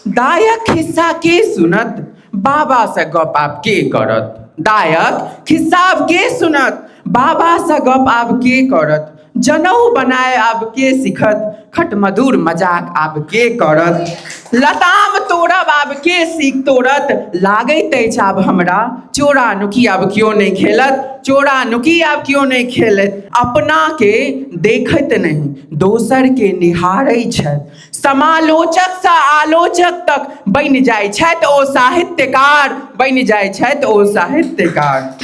दायक खिस्सा के सुनत, बाबा से गप आब के करत। दायक खिस्सा आब के सुनत, बाबा से गप आब के करत। जनऊ बनाए आब के सिखत, खट मधुर मजाक आब के करत। लताम तोड़ब आब के सीख तोड़त, लागैत अछि आब हमरा चोरा नुकी आब क्यों नहीं खेलत। चोरा नुकी आब क्यों नहीं खेलत। अपना के देखत नहीं, दोसर के निहारै छथि। समालोचक से आलोचक तक बनि जाइ छथि ओ साहित्यकार, बनि जाइ छथि ओ साहित्यकार।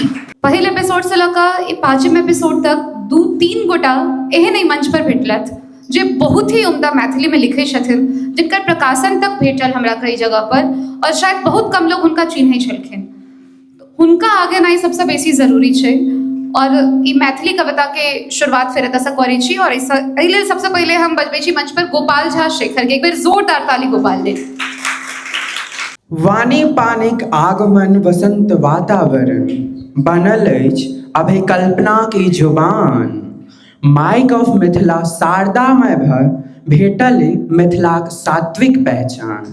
पहिल एपिसोड से लऽ कऽ पाँचम एपिसोड तक 2-3 गोटा एहन एहि मंच पर भेटलथि जे बहुत ही उम्दा मैथिली में लिखै छथिन, जिनकर प्रकाशन तक भेटल हमरा कई जगह पर, और शायद बहुत कम लोग हुनका चिन्है छलखिन। हुनका आगे नाइ सबसे बेसी जरूरी छै, और ई मैथिली कविता के शुरुआत फेर एतऽ करै छी। और एहि लेल सबसे पहले हम बजबै छी मंच पर गोपाल झा शेखर के। एक बेर जोरदार ताली गोपाल लेल। वाणी पानिक आगमन वसंत वातावरण, बनल अछि अभय कल्पना की जुबान। माइक ऑफ मिथिला शारदामय भर, भेटल मिथिलाक सात्विक पहचान।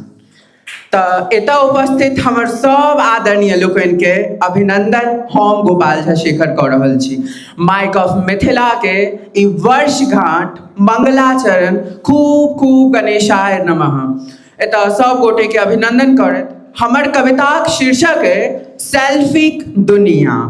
तऽ एतऽ उपस्थित हमर सब आदरणीय लोकनि के अभिनंदन हम गोपाल झा शेखर कऽ रहल छी। माइक ऑफ मिथिला के ई वर्षगांठ मंगलाचरण खूब खूब गणेशाय नमः। एतऽ सब गोटे के अभिनंदन करैत हमर कविताक शीर्षक है सेल्फीक दुनिया।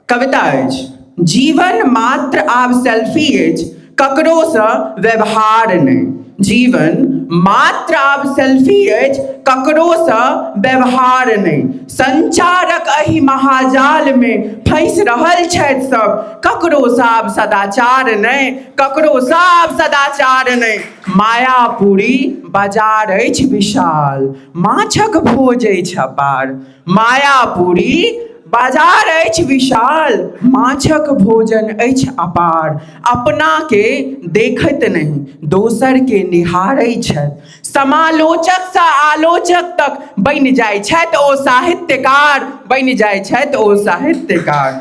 कविता अछि, जीवन मात्र आब सेल्फी अछि, ककरो सँ व्यवहार नहि। जीवन मात्र आब सेल्फी अछि, ककरो सँ व्यवहार नहि। संचारक एहि महाजाल में फंसि रहल छथि सब, ककरो सँ आब सदाचार नहि, ककरो सँ आब सदाचार नहि। मायापुरी बाजार अछि विशाल, माछक भोज अछि अपार। मायापुरी बाजार अछि विशाल, माछक भोजन अछि अपार। अपना के देखत नहीं, दोसर के निहारै छथि। समालोचक से आलोचक तक बनि जाइ छथि ओ साहित्यकार, बनि जाइ छथि ओ साहित्यकार।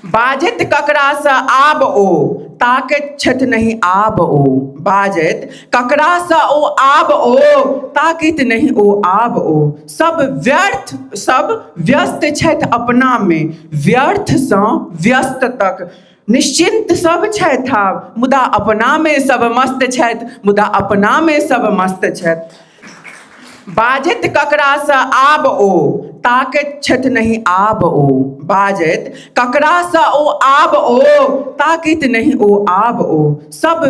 बाजत ककरा सँ आब ओ, ताकैत छथि नहीं आब ओ। बाजत ककरा सँ ओ आब ओ, ताकैत नहीं ओ आब ओ। सब व्यस्त छथि अपना में, व्यर्थ सँ व्यस्त तक। निश्चिंत सब छथि आब, मुदा अपना में सब मस्त छथि, मुदा अपना में सब मस्त छथि। बाजत ककरा सँ आब ओ, ताकैत छथि नहीं आब ओ। बाजत ककरा सँ ओ आब ओ, ताकैत नहीं ओ आब ओ। सब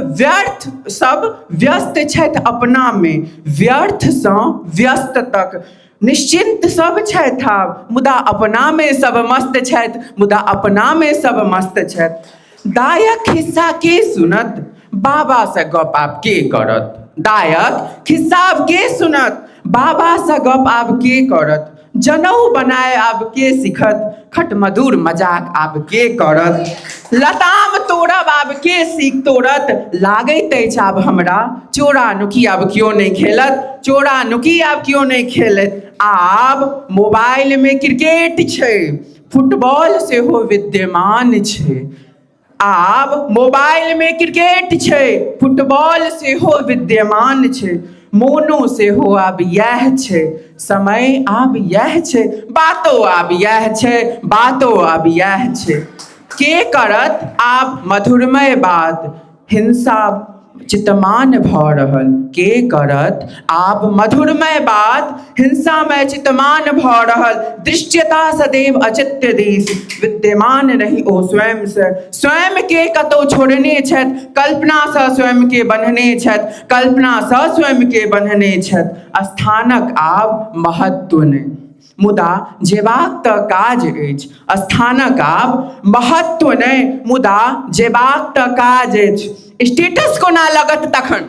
व्यस्त छथि अपना में, व्यर्थ सँ व्यस्त तक। निश्चिंत सब छथि आब, मुदा अपना में सब मस्त छथि, मुदा अपना में सब मस्त छथि। दायक खिस्सा के सुनत, बाबा से गप आब के करत। दायक खिस्सा आब के सुनत, बाबा से गप आब के करत। जनऊ बनाए आब के सिखत, खट मधुर मजाक आब के करत। लताम तोड़ब आब के सीख तोड़त, लागैत अछि आब हमरा चोरा नुकी आब क्यों नहीं खेलत। चोरा नुकी आब क्यों नहीं खेलत। आब मोबाइल में क्रिकेट छै, फुटबॉल सेहो विद्यमान छै। आब मोबाइल में क्रिकेट छै, फुटबॉल सेहो विद्यमान छै। मोनो सेहो आब यैह छै, समय आब यैह छै, बातो आब यैह छै, बातो आब यैह छै। के करत आब मधुरमय बात, हिंसा चितमान भऽ रहल। के करत आब मधुरमय बात, हिंसामय चितमान भऽ रहल। दृश्यता सदैव अचित्य देश, विद्यमान नहीं ओ स्वयं से। स्वयं के कतौ छोड़ने छथि, कल्पना सँ स्वयं के बन्हने छथि, कल्पना सँ स्वयं के बन्हने छथि। स्थानक आब महत्व नहि, मुदा जेबाक तऽ काज अछि। स्थानक आब महत्व नहि, मुदा जेबाक तऽ काज अछि। स्टेटस कोना लगत तखन,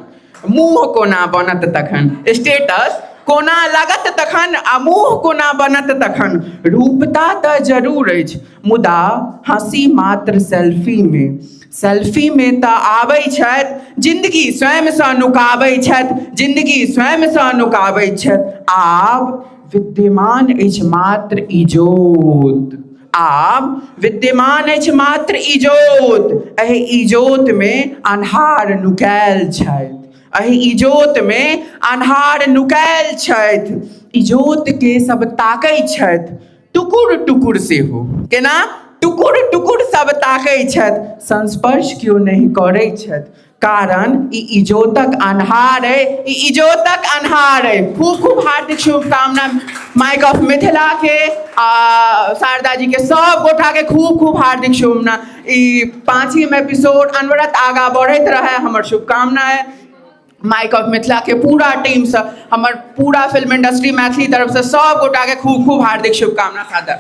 मुँह कोना बनत तखन। स्टेटस कोना लागत तखन, आ मुँह कोना बनत तखन। रूपता तऽ जरूर अछि, मुदा हँसी मात्र सेल्फी में। सेल्फी में तऽ आबै छथि, जिंदगी स्वयं सँ नुकाबै छथि, जिंदगी स्वयं सँ नुकाबै छथि। आब विद्यमान अछि मात्र इजोत, आब विद्यमान अछि मात्र इजोत। एहि इजोत में अन्हार नुकायल छथि, एहि इजोत में अन्हार नुकायल छथि, इजोत के सब ताकै छथि, टुकुर टुकुर सेहो। केना? टुकुर टुकुर सब ताकै छथि, संस्पर्श क्यों नहीं करै छथि, कारण ई इजोतक अन्हार है, ई इजोतक अन्हार है। खूब खूब हार्दिक शुभकामना माइक ऑफ मिथिला के शारदा जी के सब गोटा के खूब खूब हार्दिक शुभकामना। ई 5वीं एपिसोड अनवरत आगा बढ़ैत रहे, हमर शुभकामना है। माइक ऑफ मिथिला के पूरा टीम से, हमर पूरा फिल्म इंडस्ट्री मैथिली तरफ से सब गोटा के खूब खूब हार्दिक शुभकामना सादर।